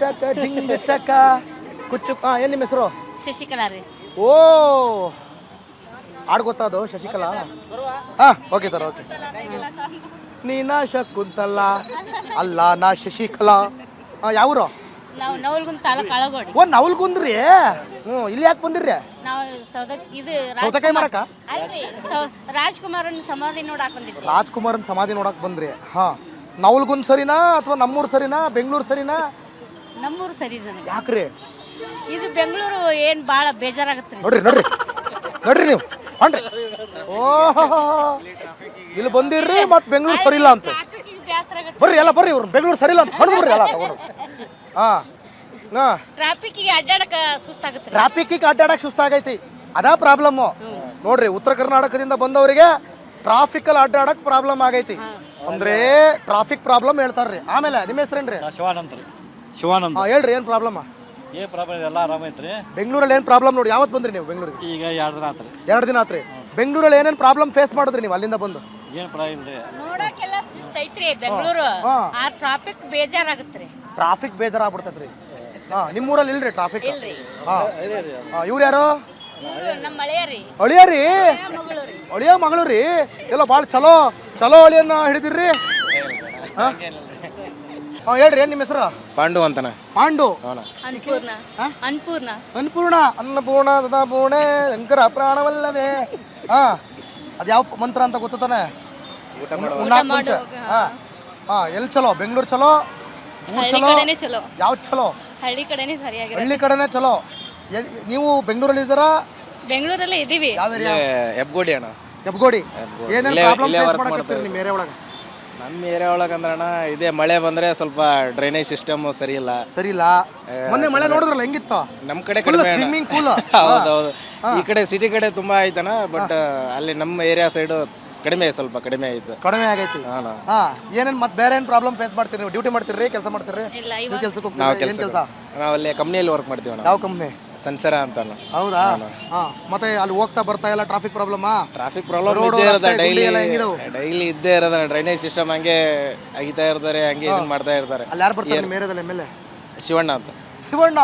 ಚಕ ಜಿಂಗ ಚಕ ಕುಚ್ಚು ಏನು ನಿಮ್ಮ ಹೆಸರು? ಶಶಿಕಲಾ ರೀ. ಓ ಹಾಡು ಗೊತ್ತಾದು ಶಶಿಕಲಾ? Okay sir, okay. ನೀನಾ ಶಕುಂತಲ ಅಲ್ಲ ನಾ ಶಶಿಕಲಾ. ಯಾವ್ರು? ನಾವು ನವಲ್ಗುಂದ ತಾಲೂಕು ಅಳಗೋಡಿ. ಓ ನವಲ್ಗುಂದ್ರಿ. ಇಲ್ಲಿ ಯಾಕೆ ಬಂದಿರ್ರಿ? ನಾವು ಇದು ಸೌತೆಕಾಯಿ ಮರಕ ಅಲ್ರಿ ರಾಜ್ಕುಮಾರನ್ ಸಮಾಧಿ ನೋಡಾಕ್ ಬಂದಿದ್ವಿ. ರಾಜ್ಕುಮಾರನ್ ಸಮಾಧಿ ನೋಡಕ್ ಬಂದ್ರಿ. ನವಲ್ಗುಂದ್ ಸರಿನಾ ಅಥವಾ ನಮ್ಮೂರು ಸರಿನಾ ಬೆಂಗಳೂರು ಸರಿನಾ? ನಮ್ಮೂರು ಸರಿ ನನಗೆ. ಯಾಕ್ರಿ? ಇದು ಬೆಂಗಳೂರು ಏನ್ ಭಾಳ ಬೇಜಾರಾಗತ್ರಿ. ನೋಡ್ರಿ ನೋಡ್ರಿ ನೋಡ್ರಿ ನೀವು ಹೊಂಡ್ರಿ. ಓಹೋ ಇಲ್ಲಿ ಬಂದಿರ್ರಿ ಮತ್ತೆ ಬೆಂಗಳೂರು ಸರಿ ಇಲ್ಲ ಅಂತ ಬರ್ರಿ ಎಲ್ಲ ಬರ್ರಿ. ಇವ್ರು ಬೆಂಗಳೂರು ಸರಿ ಇಲ್ಲ ಅಂತ ಹೊಂಡ್ ಬರ್ರಿ ಎಲ್ಲ ತಗೊಂಡು. ಟ್ರಾಫಿಕ್ಗೆ ಅಡ್ಡಾಡಕ ಸುಸ್ತಾಗತ್ರಿ. ಟ್ರಾಫಿಕ್ಕಿಗೆ ಅಡ್ಡಾಡಕ್ಕೆ ಸುಸ್ತಾಗೈತಿ, ಅದಾ ಪ್ರಾಬ್ಲಮ್ಮು. ನೋಡ್ರಿ ಉತ್ತರ ಕರ್ನಾಟಕದಿಂದ ಬಂದವರಿಗೆ ಟ್ರಾಫಿಕಲ್ಲಿ ಅಡ್ಡಾಡಕ್ ಪ್ರಾಬ್ಲಮ್ ಆಗೈತಿ. ಅಂದ್ರೆ ಟ್ರಾಫಿಕ್ ಪ್ರಾಬ್ಲಮ್ ಹೇಳ್ತಾರ್ರಿ. ಆಮೇಲೆ ನಿಮ್ಮ ಹೆಸರೇನ್ರಿ? ಶಿವಾನಂದ್ ರೀ. ಶಿವಾನಂದ್. ಹೇಳ್ರಿ ಏನು ಪ್ರಾಬ್ಲಮ್? ಏನ್ ಪ್ರಾಬ್ಲಮ್ ಎಲ್ಲ ಆರಾಮ ಐತ್ರಿ. ಬೆಂಗಳೂರಲ್ಲಿ ಏನು ಪ್ರಾಬ್ಲಮ್ ನೋಡಿ? ಯಾವತ್ತು ಬಂದ್ರಿ ನೀವು ಬೆಂಗಳೂರಿಗೆ? ಈಗ 2 ದಿನ ಆತ್ರಿ. 2 ದಿನ ಆತ್ರಿ. ಬೆಂಗಳೂರಲ್ಲಿ ಏನೇನು ಪ್ರಾಬ್ಲಮ್ ಫೇಸ್ ಮಾಡಿದ್ರಿ ನೀವು ಅಲ್ಲಿಂದ ಬಂದು? ಏನ್ ಪ್ರಾಬ್ಲಮ್ ರೀ? ನೋಡಕ್ಕೆಲ್ಲ ಸುಸ್ತೈತ್ರಿ ಬೆಂಗಳೂರು. ಆ ಟ್ರಾಫಿಕ್ ಬೇಜಾರಾಗತ್ರಿ. ಟ್ರಾಫಿಕ್ ಬೇಜಾರಾಗ್ಬಿಡ್ತೈತ್ರಿ. ನಿಮ್ಮೂರಲ್ಲಿ ಇಲ್ರಿ ಟ್ರಾಫಿಕ್? ಇಲ್ರಿ. ಇವ್ರು ಯಾರು? ನಮ್ಮ ಮಳೆಯರಿ ಅಳಿಯರಿ? ಅಳಿಯ ಮಗಳು ರೀ. ಎಲ್ಲ ಭಾಳ ಚಲೋ ಚಲೋ ಅಳಿಯನ್ನ ಹಿಡಿದಿರ್ರಿ. ಹೇಳ್ರಿ ಏನು ನಿಮ್ಮ ಹೆಸರು? ಪಾಂಡು ಅಂತಾನೆ. ಪಾಂಡು. ಅನ್ಪೂರ್ಣ. ಅನ್ಪೂರ್ಣ. ಅನ್ಪೂರ್ಣ ಅನ್ನಪೂರ್ಣ ಸದಾಪೂರ್ಣೆ ಶಂಕರ ಪ್ರಾಣವಲ್ಲವೇ. ಅದು ಯಾವ ಮಂತ್ರ ಅಂತ ಗೊತ್ತಾನೆ? ಉಣ್ಣಾಕ್ ಮುಂಚೆ. ಎಲ್ಲಿ ಚಲೋ? ಬೆಂಗಳೂರು ಚಲೋ? ಊರು ಚಲೋ? ಯಾವ್ದು ಚಲೋ? ಹಳ್ಳಿ ಕಡೆನೇ ಸರಿಯಾಗಿ. ಹಳ್ಳಿ ಕಡೆನೇ ಚಲೋ. ನೀವು ಬೆಂಗಳೂರಲ್ಲಿ ಇದ್ದೀರಾ? ಬೆಂಗಳೂರಲ್ಲೇ ಇದೀವಿ. ಯಾವ ಏರಿಯಾ? ಹೆಬ್ಗೋಡಿ ಅಣ್ಣ. ಹೆಬ್ಗೋಡಿ. ಏನೇನು ಪ್ರಾಬ್ಲಮ್ ಫೇಸ್ ಮಾಡಕತ್ತೀರಿ ನಿಮ್ಮ ಏರಿಯಾ ಒಳಗೆ? ನಮ್ಮ ಏರಿಯಾ ಒಳಗೆ ಅಂದ್ರಣ್ಣ ಇದೇ ಮಳೆ ಬಂದ್ರೆ ಸ್ವಲ್ಪ ಡ್ರೈನೇಜ್ ಸಿಸ್ಟಮ್ ಸರಿ ಇಲ್ಲ. ಸರಿ ಇಲ್ಲ. ಮೊನ್ನೆ ಮಳೆ ನೋಡಿದ್ರಲ್ಲ ಹೆಂಗಿತ್ತು? ನಮ್ಮ ಕಡೆ ಕಡಿಮೆ ಅಣ್ಣ. Swimming pool. ಹೌದೌದು. ಈ ಕಡೆ ಸಿಟಿ ಕಡೆ ತುಂಬಾ ಆಯ್ತಣ್ಣ. ಬಟ್ ಅಲ್ಲಿ ನಮ್ಮ ಏರಿಯಾ ಸೈಡು ಕಡಿಮೆ, ಸ್ವಲ್ಪ ಕಡಿಮೆ ಆಯ್ತು. ಕಡಿಮೆ ಆಗೈತಿ. ಏನೇನು ಮತ್ತೆ ಬೇರೆ ಏನು ಪ್ರಾಬ್ಲಮ್ ಫೇಸ್ ಮಾಡ್ತೀರಿ ನೀವು? ಡ್ಯೂಟಿ ಮಾಡ್ತೀರಿ, ಕೆಲಸ ಮಾಡ್ತೀರಿ? ಇಲ್ಲ, ನೀವು ಕೆಲ್ಸಕ್ಕೆ ನಾವು ಹೋಗ್ತೀರಿ? ಏನು ಕೆಲಸ? ನಾವು ಅಲ್ಲಿ ಕಂಪ್ನಿಯಲ್ಲಿ ವರ್ಕ್ ಮಾಡ್ತೀವಿ ಅಣ್ಣ. ಯಾವ ಕಂಪ್ನಿ? ಸನ್ಸರ ಅಂತ. ಹೌದಾ? ಮತ್ತೆ ಅಲ್ಲಿ ಹೋಗ್ತಾ ಬರ್ತಾ ಎಲ್ಲ ಟ್ರಾಫಿಕ್ ಪ್ರಾಬ್ಲಮಾ? ಟ್ರಾಫಿಕ್ ಪ್ರಾಬ್ಲಮ್ ಇದ್ದೇ ಇರೋದ ಡೈಲಿ ಇದ್ದೇ ಇರೋದ. ಡ್ರೈನೇಜ್ ಸಿಸ್ಟಮ್ ಹಂಗೆ ಅಗಿತಾ ಇರ್ತಾರೆ, ಹಂಗೆ ಇದನ್ನ ಮಾಡ್ತಾ ಇರ್ತಾರೆ. ಅಲ್ಲಿ ಯಾರು ಬರ್ತಾರೆ ನಿಮ್ಮ ಏರಿಯಾದಲ್ಲಿ? ಎಮ್ ಎಲ್ ಎ ಶಿವಣ್ಣ ಅಂತ. ಶಿವಣ್ಣ.